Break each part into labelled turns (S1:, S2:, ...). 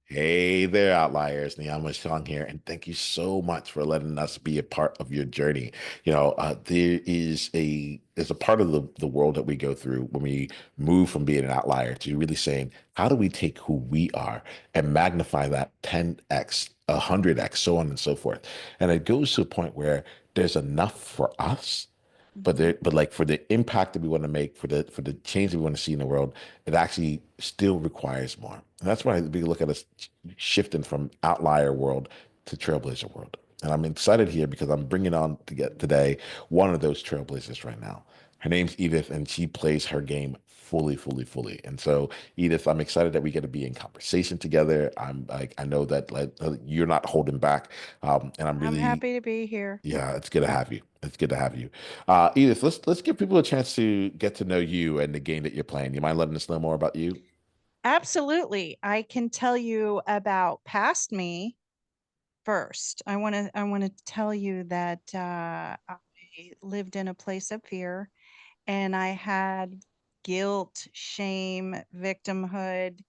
S1: Hey there, outliers. Niiamah here, and thank you so much for letting us be a part of your journey. There's a part of the world that we go through when we move from being an outlier to really saying, how do we take who we are and magnify that 10x, 100x, so on and so forth. And it goes to a point where there's enough for us,
S2: Mhm.
S1: but like for the impact that we want to make, for the change that we want to see in the world, it actually still requires more. And that's why we look at us shifting from outlier world to trailblazer world. And I'm excited here because I'm bringing on to get today one of those trailblazers right now. Her name's Edith, and she plays her game fully, fully, fully. And so, Edith, I'm excited that we get to be in conversation together. I know that like you're not holding back, and I'm
S2: I'm
S1: really
S2: happy to be here.
S1: yeah, it's good to have you. It's good to have you. Edith, let's give people a chance to get to know you and the game that you're playing. You mind letting us know more about you?
S2: Absolutely. I can tell you about past me first. I want to tell you that I lived in a place of fear and I had guilt, shame, victimhood,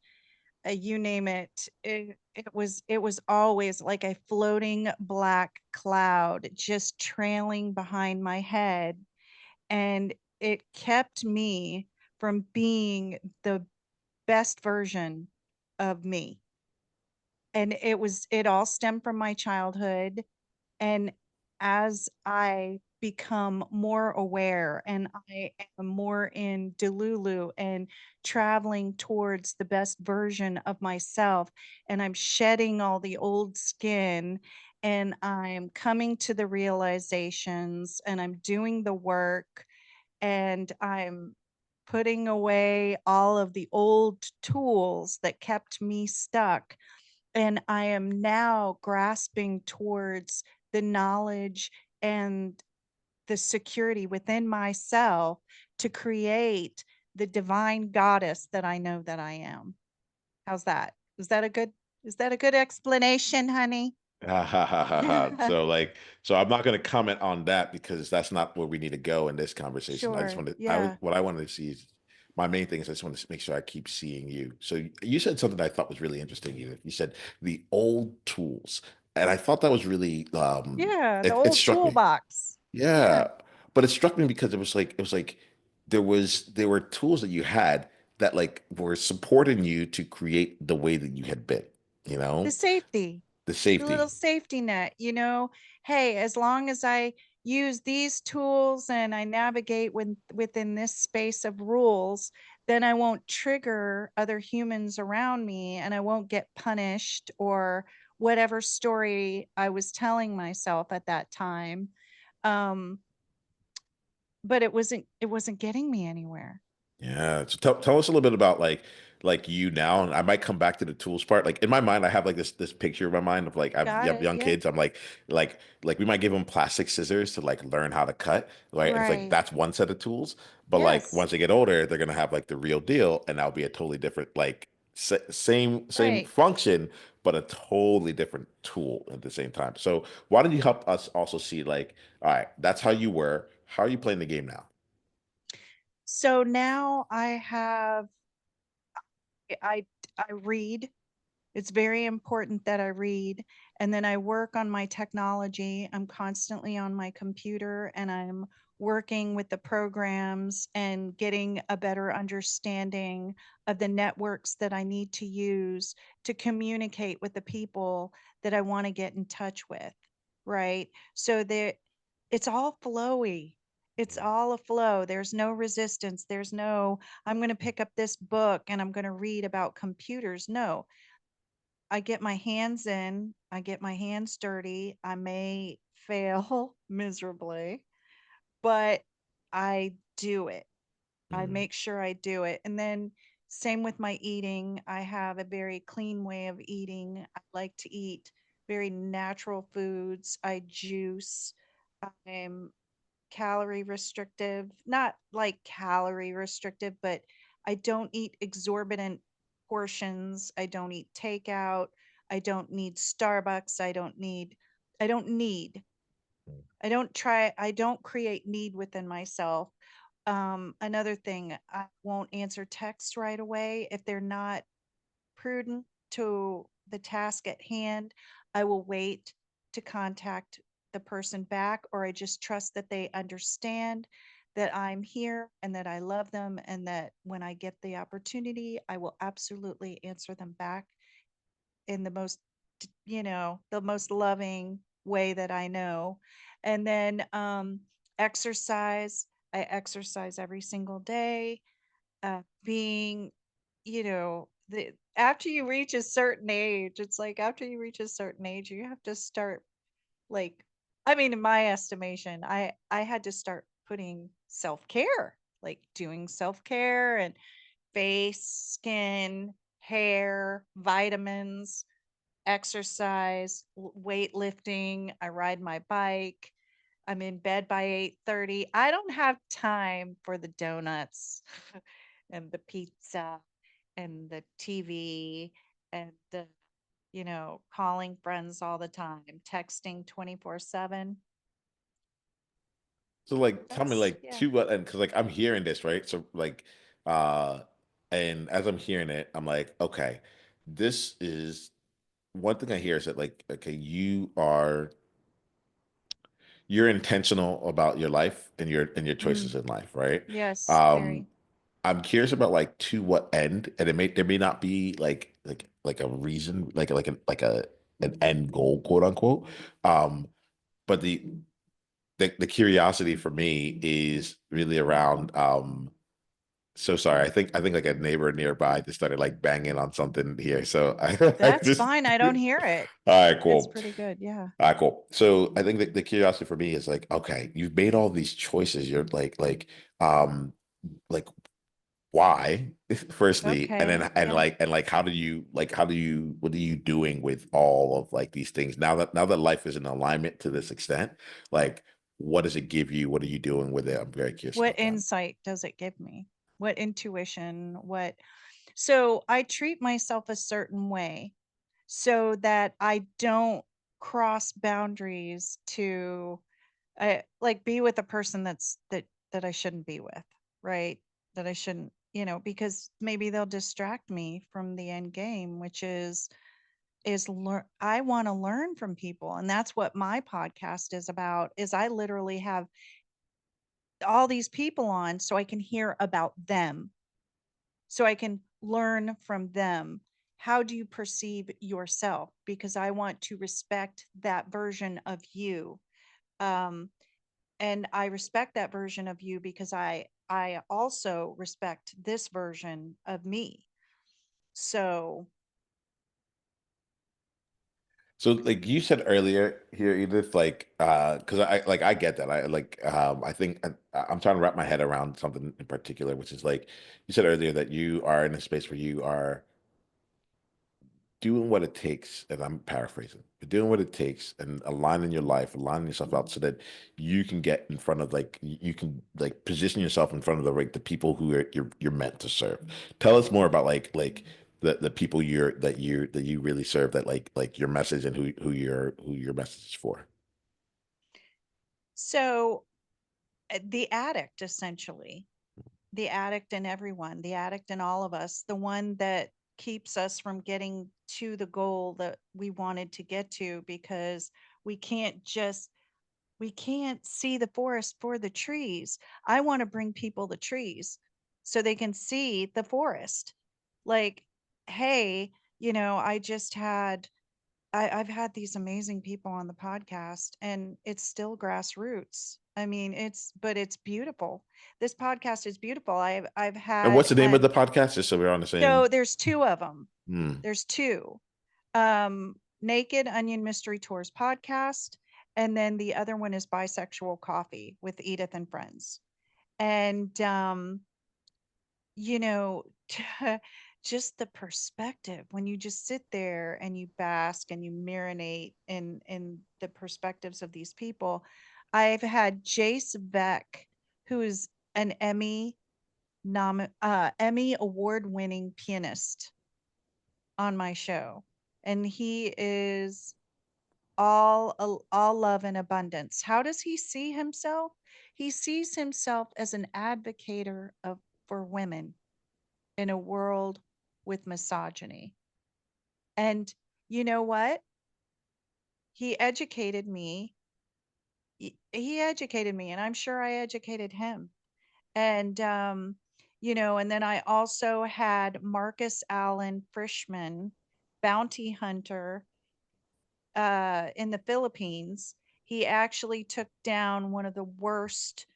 S2: you name it. It was always like a floating black cloud just trailing behind my head, and it kept me from being the best version of me. And it all stemmed from my childhood. And as I become more aware and I am more in Delulu and traveling towards the best version of myself, and I'm shedding all the old skin and I'm coming to the realizations and I'm doing the work and I'm putting away all of the old tools that kept me stuck. And I am now grasping towards the knowledge and the security within myself to create the divine goddess that I know that I am. How's that? Is that a good explanation, honey?
S1: Ha ha ha ha ha. So I'm not going to comment on that because that's not where we need to go in this conversation. I just
S2: Sure.
S1: want to,
S2: Yeah.
S1: what I wanted to see is my main thing is I just want to make sure I keep seeing you. So you said something I thought was really interesting, Edith. You said the old tools, and I thought that was really,
S2: Yeah, the
S1: it
S2: old
S1: struck me.
S2: toolbox. Yeah.
S1: Yeah, but it struck me because it was like there were tools that you had that like were supporting you to create the way that you had been, you
S2: The
S1: know,
S2: safety.
S1: the
S2: The little
S1: safety.
S2: safety net. Hey, as long as I use these tools and I navigate within this space of rules, then I won't trigger other humans around me and I won't get punished or whatever story I was telling myself at that time. Um, but it wasn't getting me anywhere.
S1: Yeah. So tell us a little bit about like you now, and I might come back to the tools part. Like in my mind, I have like this picture in my mind of like
S2: Got
S1: you have
S2: it.
S1: young
S2: Yeah.
S1: kids. I'm like we might give them plastic scissors to like learn how to cut, right? And it's like
S2: Right.
S1: that's one set of tools. But like
S2: Yes.
S1: once they get older, they're gonna have like the real deal, and that'll be a totally different like same
S2: Right.
S1: function, but a totally different tool at the same time. So why don't you help us also see like, all right, that's how you were. How are you playing the game now?
S2: So now I read. It's very important that I read, and then I work on my technology. I'm constantly on my computer and I'm working with the programs and getting a better understanding of the networks that I need to use to communicate with the people that I want to get in touch with, right? So that it's all flowy. It's all a flow. There's no resistance. There's no, I'm going to pick up this book and I'm going to read about computers. No, I get my hands in, I get my hands dirty. I may fail miserably, but I do it. I
S1: Mm.
S2: make sure I do it. And then same with my eating. I have a very clean way of eating. I like to eat very natural foods. I juice. I'm calorie restrictive, not like calorie restrictive, but I don't eat exorbitant portions. I don't eat takeout. I don't need Starbucks. I don't need, I don't create need within myself. Another thing, I won't answer texts right away if they're not prudent. to the task at hand, I will wait to contact the person back, or I just trust that they understand that I'm here and that I love them, and that when I get the opportunity, I will absolutely answer them back in the most, the most loving way that I know. And then exercise. I exercise every single day. Being, the after you reach a certain age, it's like after you reach a certain age, you have to start, like, I mean, in my estimation, I had to start putting self-care, like doing self-care and face, skin, hair, vitamins, exercise, weightlifting. I ride my bike. I'm in bed by 8:30. I don't have time for the donuts and the pizza and the TV and the, calling friends all the time, texting 24/7.
S1: So like tell me
S2: That's,
S1: like
S2: yeah.
S1: to what and because like I'm hearing this, right? So like uh and as I'm hearing it, I'm like, okay, this is one thing I hear is that like, okay, you're intentional about your life and your
S2: Mm,
S1: choices in life, right?
S2: yes,
S1: Um,
S2: very.
S1: I'm curious about like to what end, and there may not be like a reason, like an end goal, quote unquote. Um, but the curiosity for me is really around so sorry. I think like a neighbor nearby just started like banging on something here. So I
S2: That's
S1: just
S2: fine. I don't hear it.
S1: all right,
S2: It's
S1: cool.
S2: pretty good. Yeah.
S1: All right, cool. So I think that the curiosity for me is like, okay, you've made all these choices. You're um like why firstly, and then
S2: Okay. Yeah.
S1: and like how do you what are you doing with all of like these things now that life is in alignment to this extent? Like, what does it give you? What are you doing with it? I'm very curious
S2: What
S1: about that.
S2: insight does it give me? What intuition? So I treat myself a certain way so that I don't cross boundaries to, like, be with a person that I shouldn't be with, right? That I shouldn't, because maybe they'll distract me from the end game, which is learn. I want to learn from people, and that's what my podcast is about. Is I literally have all these people on so I can hear about them, so I can learn from them. How do you perceive yourself? Because I want to respect that version of you. Um, and I respect that version of you because I also respect this version of me. So,
S1: So like you said earlier here, Edith, because I get that. I think I'm trying to wrap my head around something in particular, which is like you said earlier that you are in a space where you are doing what it takes, and I'm paraphrasing, but doing what it takes and aligning your life, aligning yourself out so that you can get in front of like you can like position yourself in front of the people who you're meant to serve. Tell us more about the people that you really serve, that like your message and who your message is for.
S2: so the addict, essentially, the addict in everyone, the addict in all of us, the one that keeps us from getting to the goal that we wanted to get to, because we can't just we can't see the forest for the trees. I want to bring people the trees so they can see the forest. Like, hey, I just had I've had these amazing people on the podcast, and it's still grassroots. I mean, but it's beautiful. This podcast is beautiful. I've
S1: And what's
S2: had
S1: the name of the podcast? Just so we're on the same.
S2: so there's two of them.
S1: Hmm.
S2: There's two. Naked Onion Mystery Tours podcast, and then the other one is Bisexual Coffee with Edith and Friends. And you know, just the perspective when you just sit there and you bask and you marinate in the perspectives of these people. I've had Jace Beck, who is an Emmy award winning pianist, on my show, and he is all love and abundance. How does he see himself? He sees himself as an advocator of for women in a world with misogyny. And you know what? He educated me. He educated me, and I'm sure I educated him. And, and then I also had Marcus Allen Frischman, bounty hunter, in the Philippines. He actually took down one of the worst,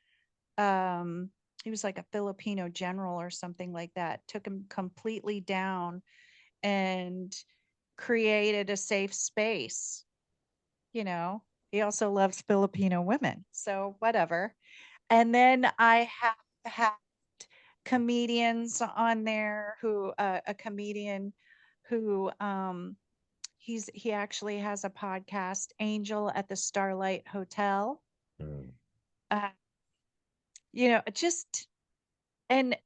S2: um, he was like a Filipino general or something like that, took him completely down and created a safe space. You know, he also loves Filipino women. So, whatever. And then I have had comedians on there who, a comedian who, he actually has a podcast, Angel at the Starlight Hotel.
S1: Mm.
S2: Uh, just and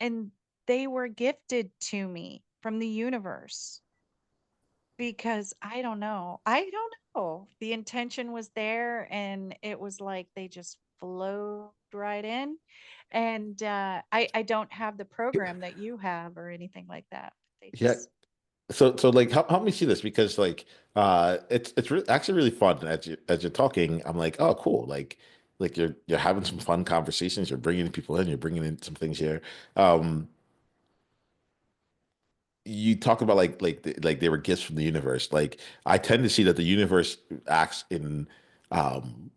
S2: they were gifted to me from the universe because I don't know. The intention was there and it was like they just flowed right in. And I don't have the program that you have or anything like that. They
S1: Yeah.
S2: just
S1: So like help me see this because like it's actually really fun as you're talking. I'm like, oh cool, like you're having some fun conversations, you're bringing people in, you're bringing in some things here. um you talk about like they were gifts from the universe. Like I tend to see that the universe acts in um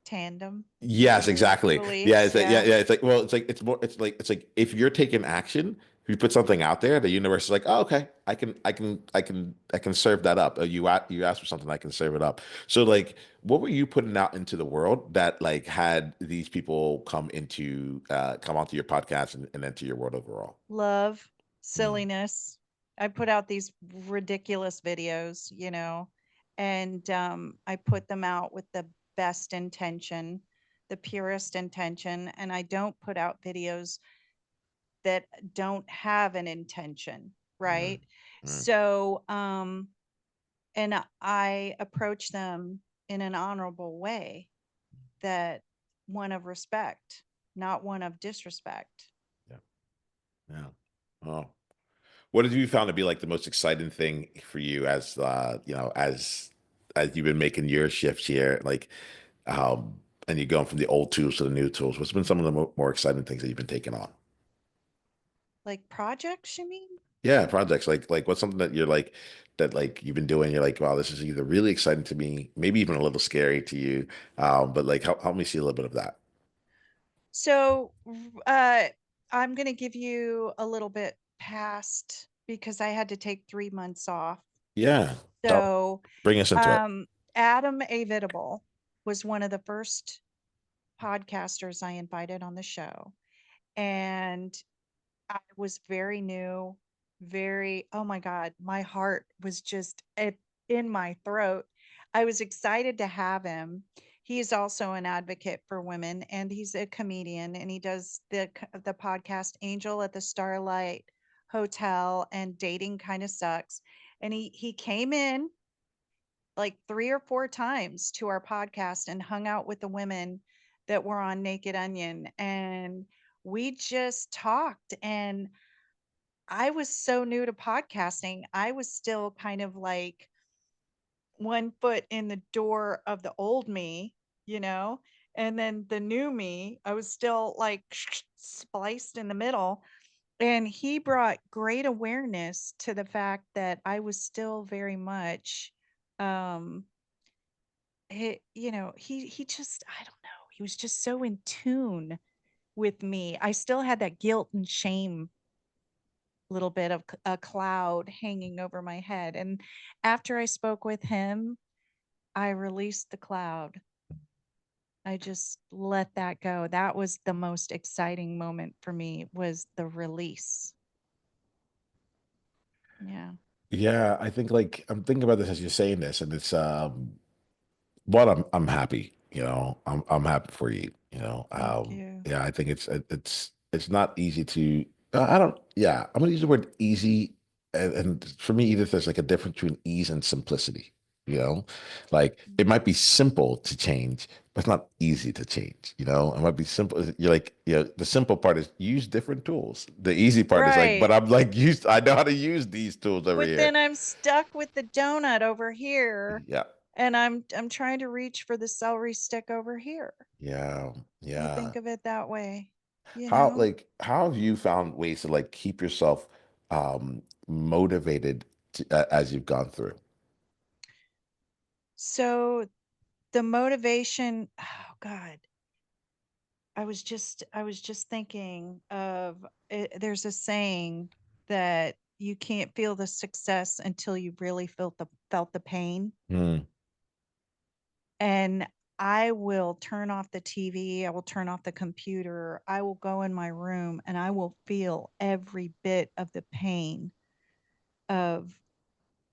S2: tandem with
S1: yes,
S2: your
S1: exactly. Yeah,
S2: beliefs.
S1: it's like, yeah,
S2: Yeah.
S1: yeah. It's like, well, it's like if you're taking action, if you put something out there, the universe is like, oh, okay, I can serve that up. You asked for something, I can serve it up. So, like, what were you putting out into the world that like had these people come onto your podcast and into your world overall?
S2: Love,
S1: Mm,
S2: silliness. I put out these ridiculous videos, and I put them out with the best intention, the purest intention, and I don't put out videos that don't have an intention,
S1: mm,
S2: right?
S1: mm.
S2: So, and I approach them in an honorable way, that one of respect, not one of disrespect.
S1: Yeah, yeah. Oh. What have you found to be like the most exciting thing for you as as you've been making your shifts here, like and you're going from the old tools to the new tools? What's been some of the more exciting things that you've been taking on?
S2: Like projects, you mean?
S1: Yeah, projects like what's something that you're like that like you've been doing, you're like, wow, this is either really exciting to me, maybe even a little scary to you. But like help me see a little bit of that.
S2: So, I'm going to give you a little bit past because I had to take 3 months off.
S1: Yeah.
S2: So,
S1: Bring us into it.
S2: um, Adam Avitable was one of the first podcasters I invited on the show. And I was very new, oh my God, my heart was just in my throat. I was excited to have him. He's also an advocate for women and he's a comedian and he does the podcast Angel at the Starlight Hotel and Dating Kind of Sucks. And he came in like 3 or 4 times to our podcast and hung out with the women that were on Naked Onion and we just talked. And I was so new to podcasting. I was still kind of like one foot in the door of the old me, you know, and then the new me, I was still like spliced in the middle. And he brought great awareness to the fact that I was still very much, um, he just, I don't know, he was just so in tune with me. I still had that guilt and shame little bit of a cloud hanging over my head. And after I spoke with him, I released the cloud. I just let that go. That was the most exciting moment for me was the release. Yeah.
S1: Yeah, I think like I'm thinking about this as you're saying this, and it's but I'm happy, I'm happy for you,
S2: Thank you.
S1: yeah, I think it's not easy to I don't yeah, I'm gonna use the word easy and for me Edith there's like a difference between ease and simplicity. You know, like it might be simple to change, but it's not easy to change. You know, it might be simple. You're like, the simple part is use different tools. The easy part is like, but
S2: Right.
S1: I'm like, I know how to use these tools over
S2: But
S1: here.
S2: then I'm stuck with the donut over here,
S1: Yeah,
S2: and I'm trying to reach for the celery stick over here.
S1: yeah,
S2: I
S1: yeah.
S2: think of it that way, you
S1: How
S2: know?
S1: like how have you found ways to like keep yourself motivated as you've gone through?
S2: So the motivation, oh God, I was just thinking of there's a saying that you can't feel the success until you really felt the pain.
S1: Hmm.
S2: And I will turn off the TV, I will turn off the computer, I will go in my room and I will feel every bit of the pain of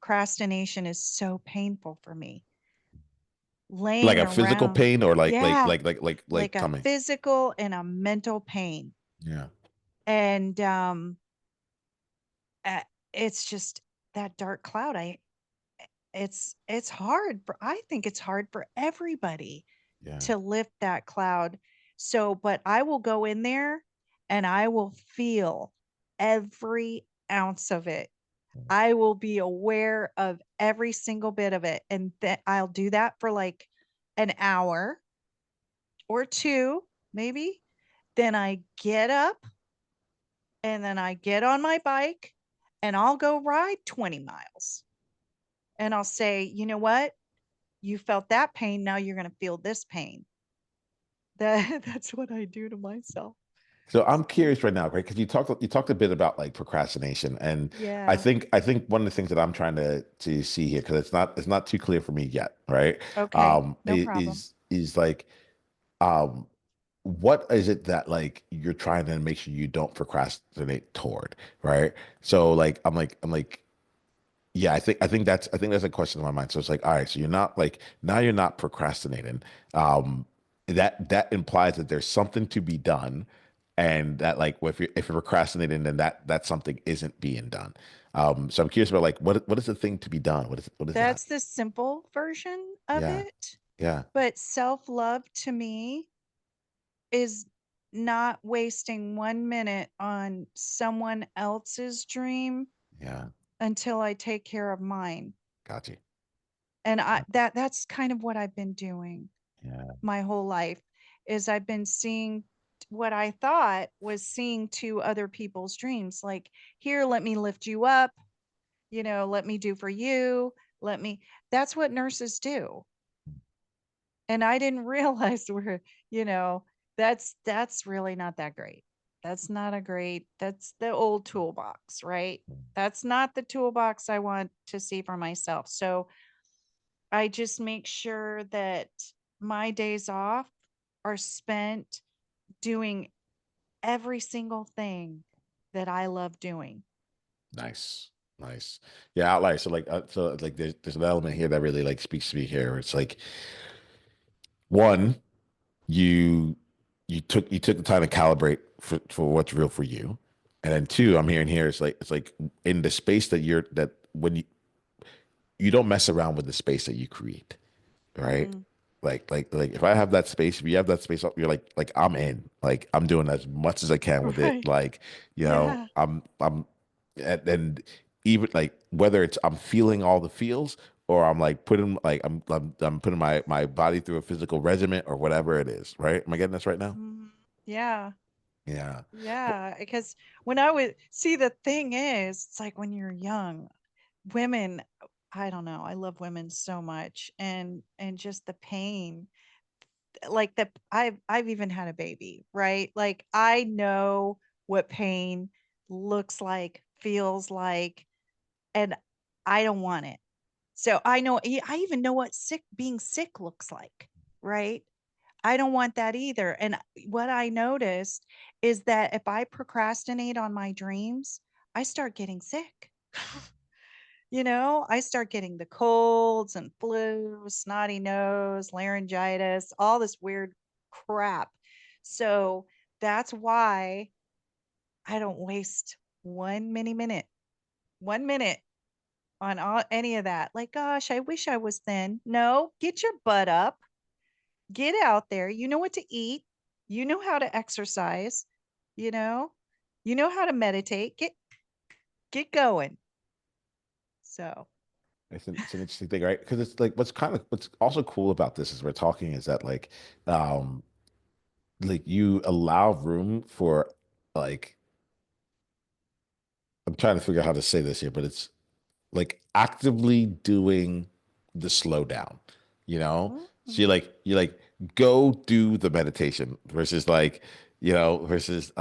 S2: procrastination is so painful for me.
S1: Like
S2: Laying
S1: a physical
S2: around,
S1: pain or
S2: yeah,
S1: like
S2: like a
S1: coming.
S2: physical and a mental pain.
S1: Yeah.
S2: And uh, it's just that dark cloud. It's hard for, I think it's hard for everybody
S1: Yeah.
S2: to lift that cloud. So, but I will go in there and I will feel every ounce of it. I will be aware of every single bit of it. And that I'll do that for like an hour or two, maybe. Then I get up and then I get on my bike and I'll go ride 20 miles. And I'll say, you know what? You felt that pain. Now you're going to feel this pain. That's what I do to myself.
S1: So I'm
S2: So,
S1: curious right now, right? Because you talked a bit about like procrastination, and
S2: yeah.
S1: I think one of the things that I'm trying to see here, because it's not too clear for me yet, right?
S2: Okay. No problem.
S1: Is like um what is it that like you're trying to make sure you don't procrastinate toward, right? So like I'm like yeah, I think that's a question in my mind. So it's like, all right, so you're not like now you're not procrastinating. Um, that implies that there's something to be done, and that like if you're procrastinating, then that something isn't being done. So I'm curious about like what is the thing to be done? What is that?
S2: That's the simple version of
S1: Yeah,
S2: it.
S1: yeah,
S2: But self love to me is not wasting 1 minute on someone else's dream
S1: yeah.
S2: until I take care of mine.
S1: Got you.
S2: And that's kind of what I've been doing
S1: Yeah,
S2: my whole life is I've been seeing what I thought was seeing to other people's dreams. Like, here, let me lift you up, let me do for you. Let me, that's what nurses do. And I didn't realize you know, that's really not that great. That's not a great, that's the old toolbox, right? That's not the toolbox I want to see for myself. So I just make sure that my days off are spent doing every single thing that I love doing.
S1: nice, nice. Yeah, outliers. So like there's an element here that really like speaks to me here. It's like one. you you took the time to calibrate for what's real for you, and then two, I'm hearing here it's like in the space that you're that when you don't mess around with the space that you create, right?
S2: Mm,
S1: Like if I have that space, if you have that space, you're like I'm in, like I'm doing as much as I can with it,
S2: right.
S1: like
S2: Yeah.
S1: I'm and even like whether it's I'm feeling all the feels or I'm like putting like I'm putting my body through a physical regimen or whatever it is, right? Am I getting this right now?
S2: Mhm. Yeah.
S1: Yeah.
S2: Yeah. Because when I would see, the thing is, it's like when you're young, women, I don't know, I love women so much, and just the pain, like the I've even had a baby, right? Like I know what pain looks like, feels like, and I don't want it. So I even know what being sick looks like, right? I don't want that either. And what I noticed is that if I procrastinate on my dreams, I start getting sick. I start getting the colds and flu, snotty nose, laryngitis, all this weird crap. So that's why I don't waste 1 minute, 1 minute. on any of that. Like, gosh, I wish I was thin. No, get your butt up, get out there. You know what to eat. You know how to exercise. You know, you know how to meditate. Get going. So,
S1: It's an interesting thing, right? Because it's like what's also cool about this is we're talking is that um like you allow room for like I'm trying to figure out how to say this here, but it's like actively doing the slowdown, you know? So
S2: mhm.
S1: you're like go do the meditation versus versus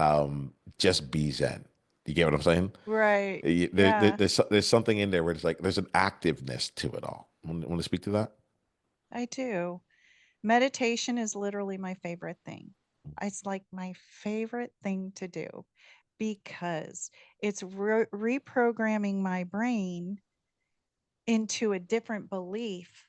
S1: just be zen. You get what I'm saying?
S2: Right. Yeah,
S1: There's something in there where it's like there's an activeness to it all. Want to speak to that?
S2: I do. Meditation is literally my favorite thing. It's like my favorite thing to do because it's reprogramming my brain into a different belief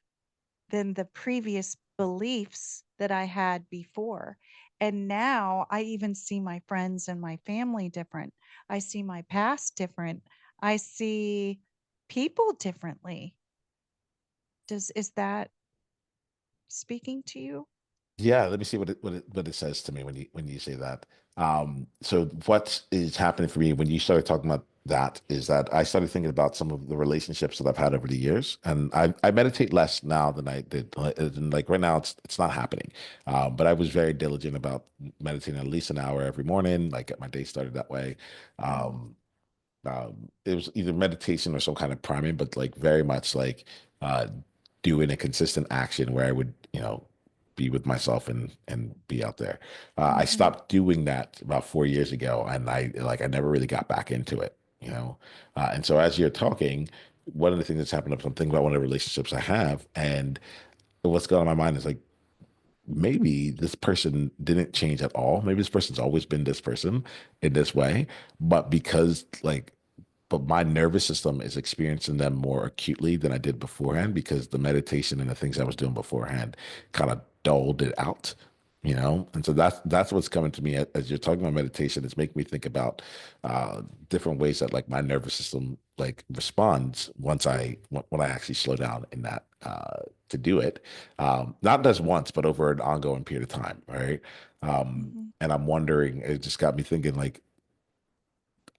S2: than the previous beliefs that I had before. And now I even see my friends and my family different. I see my past different. I see people differently. Does is that speaking to you?
S1: Yeah, let me see what it says to me when you say that. So what is happening for me when you started talking about that is that I started thinking about some of the relationships that I've had over the years, and I meditate less now than I did. Like right now, it's not happening. But I was very diligent about meditating at least an hour every morning. Like get my day started that way.
S2: Mm,
S1: Um, it was either meditation or some kind of priming, but like very much like uh, doing a consistent action where I would, be with myself and be out there. I
S2: mhm,
S1: stopped doing that about 4 years ago, and I never really got back into it, And so as you're talking, one of the things that's happened, I'm thinking about one of the relationships I have, and what's going on in my mind is like maybe this person didn't change at all. Maybe this person's always been this person in this way, but but my nervous system is experiencing them more acutely than I did beforehand because the meditation and the things I was doing beforehand kind of dulled it out, And so that's what's coming to me as you're talking about meditation. It's making me think about different ways that like my nervous system like responds when I actually slow down in that to do it, not just once, but over an ongoing period of time, right?
S2: mhm.
S1: And I'm wondering, it just got me thinking like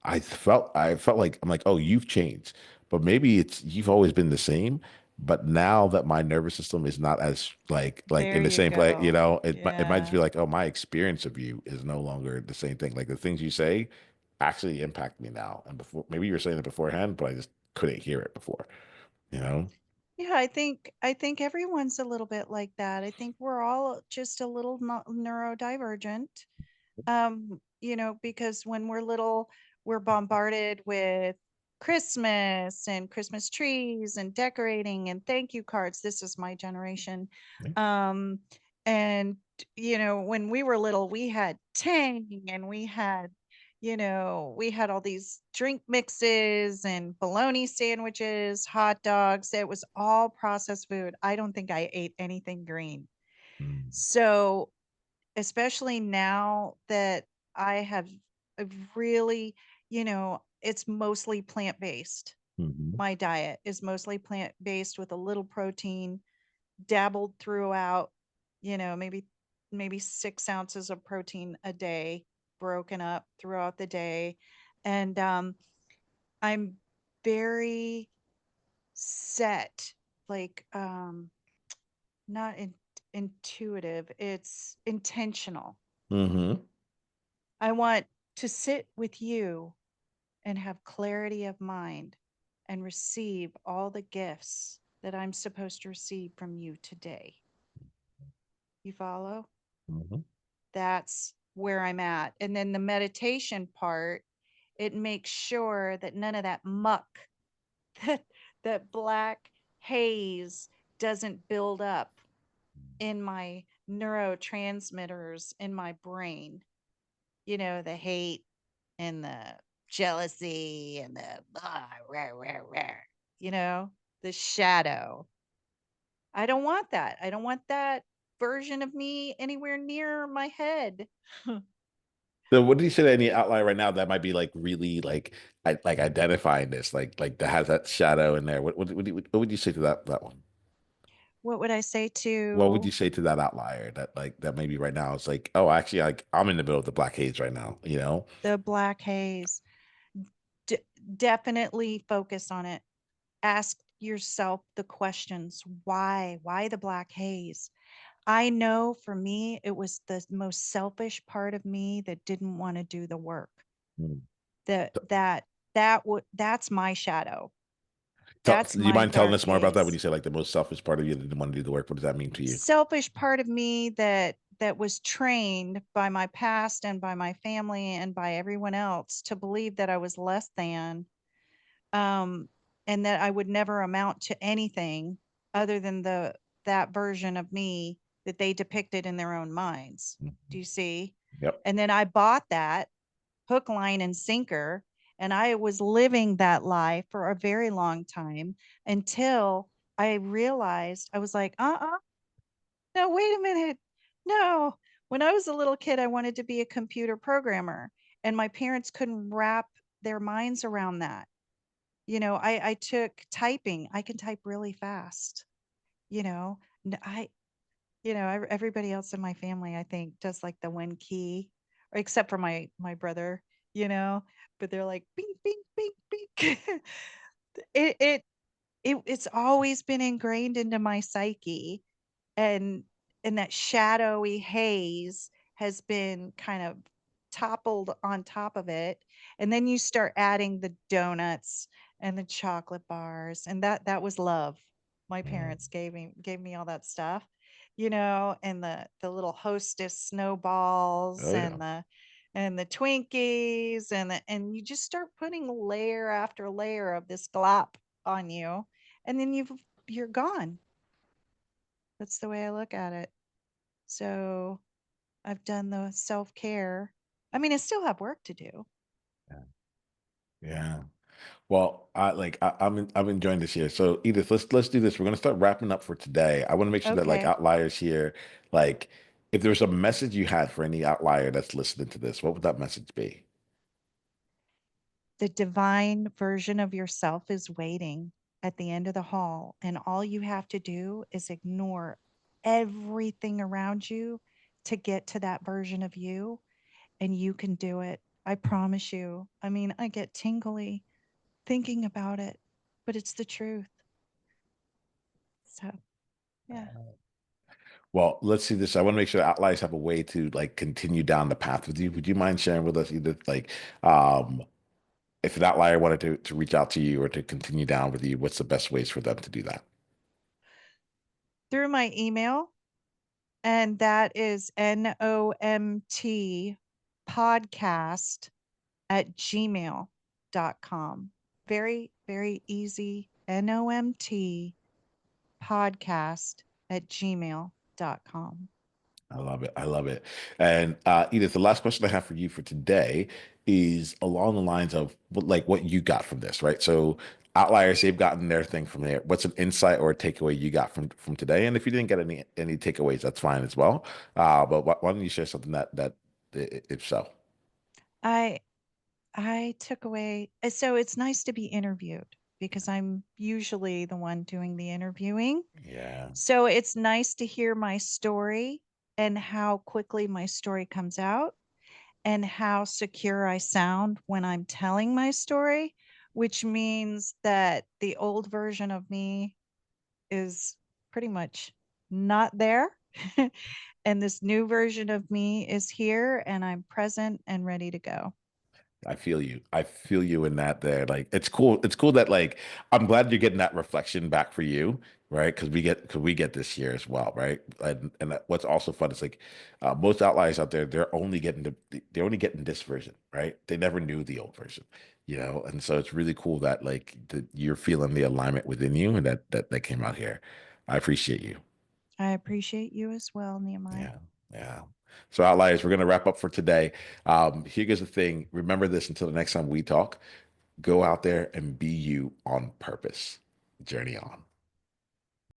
S1: I felt like I'm like, oh, you've changed, but maybe it's you've always been the same. But now that my nervous system is not as like
S2: There
S1: in the
S2: you
S1: same place,
S2: go.
S1: it might just be
S2: Yeah.
S1: like, oh, my experience of you is no longer the same thing. Like the things you say actually impact me now. And before, maybe you were saying it beforehand, but I just couldn't hear it before, you know?
S2: Yeah, I think everyone's a little bit like that. I think we're all just a little neurodivergent. Because when we're little, we're bombarded with Christmas and Christmas trees and decorating and thank you cards. This is my generation.
S1: Yeah.
S2: Um, and when we were little, we had Tang and we had all these drink mixes and bologna sandwiches, hot dogs. It was all processed food. I don't think I ate anything green. So especially now that I have really, it's mostly plant-based.
S1: Mm-hmm.
S2: My diet is mostly plant-based with a little protein dabbled throughout, maybe 6 ounces of protein a day, broken up throughout the day. And I'm very set, like not intuitive, it's intentional.
S1: Mm-hmm.
S2: I want to sit with you and have clarity of mind and receive all the gifts that I'm supposed to receive from you today. You follow?
S1: Mm-hmm.
S2: That's where I'm at. And then the meditation part, it makes sure that none of that muck, that that black haze doesn't build up in my neurotransmitters in my brain. The hate and the jealousy and the rah, rah, rah, you know, the shadow. I don't want that. I don't want that version of me anywhere near my head.
S1: So what did you say to any outlier right now that might be like really like like identifying this, like that has that shadow in there? What would you say to that one?
S2: What would I say
S1: What would you
S2: to
S1: say to that outlier that like that maybe right now it's like, oh, actually, like I'm in the middle of the black haze right now, you know?
S2: the black haze? D- Definitely focus on it. Ask yourself the questions. Why the black haze? I know for me it was the most selfish part of me that didn't want to do the work.
S1: Mm.
S2: That
S1: So,
S2: that's my shadow.
S1: do
S2: That's
S1: you
S2: my
S1: mind telling
S2: dark
S1: us more about that when
S2: haze.
S1: you say like the most selfish part of you that didn't want to do the work? What does that mean to you?
S2: Selfish part of me that was trained by my past and by my family and by everyone else to believe that I was less than, um, and that I would never amount to anything other than the that version of me that they depicted in their own minds. Do
S1: Mhm.
S2: you see?
S1: Yep.
S2: And then I bought that hook, line, and sinker, and I was living that life for a very long time until I realized I was like, no, wait a minute. No. When I was a little kid, I wanted to be a computer programmer, and my parents couldn't wrap their minds around that. I took typing. I can type really fast. You know, N- I, everybody else in my family, I think, does like the one key, or except for my brother, you know, but they're like bing, bing, bing, bing. it, it, it's always been ingrained into my psyche, and that shadowy haze has been kind of toppled on top of it, and then you start adding the donuts and the chocolate bars, and that was love. My
S1: Mm.
S2: parents gave me all that stuff, and the little hostess snowballs
S1: Oh yeah.
S2: and the Twinkies, and you just start putting layer after layer of this glop on you, and then you're gone. That's the way I look at it. So I've done the self care. I mean, I still have work to do.
S1: Yeah. Yeah. Well, I'm enjoying this here. So Edith, let's do this. We're gonna start wrapping up for today. I want to make sure that like
S2: Okay.
S1: outliers here, like if there's a message you had for any outlier that's listening to this, what would that message be?
S2: The divine version of yourself is waiting at the end of the hall, and all you have to do is ignore everything around you to get to that version of you, and you can do it. I promise you. I mean, I get tingly thinking about it, but it's the truth. So, yeah.
S1: Well, let's see this. I want to make sure outliers have a way to like continue down the path with you. Would you mind sharing with us, Edith, like um if an outlier wanted to reach out to you or to continue down with you, what's the best ways for them to do that?
S2: Through my email, and that is NOMT podcast at gmail.com. Very, very easy. NOMT podcast at gmail.com.
S1: I love it. I love it. And Edith, the last question I have for you for today is along the lines of like what you got from this, right? So outliers, they've gotten their thing from there. What's an insight or a takeaway you got from today? And if you didn't get any takeaways, that's fine as well. But why don't you share something that if so?
S2: I I took away, so it's nice to be interviewed because I'm usually the one doing the interviewing.
S1: Yeah,
S2: So it's nice to hear my story and how quickly my story comes out and how secure I sound when I'm telling my story, which means that the old version of me is pretty much not there. And this new version of me is here, and I'm present and ready to go.
S1: I feel you. I feel you in that there. Like it's cool. It's cool that like I'm glad you're getting that reflection back for you, right? Because we get this here as well, right? What's also fun is like most outliers out there, they're only getting this version, right? They never knew the old version, you know? And so it's really cool that like you're feeling the alignment within you and that came out here. I appreciate you.
S2: I appreciate you as well, Nehemiah.
S1: Yeah. Yeah. So outliers, we're going to wrap up for today. Here goes the thing. Remember this until the next time we talk. Go out there and be you on purpose. Journey on.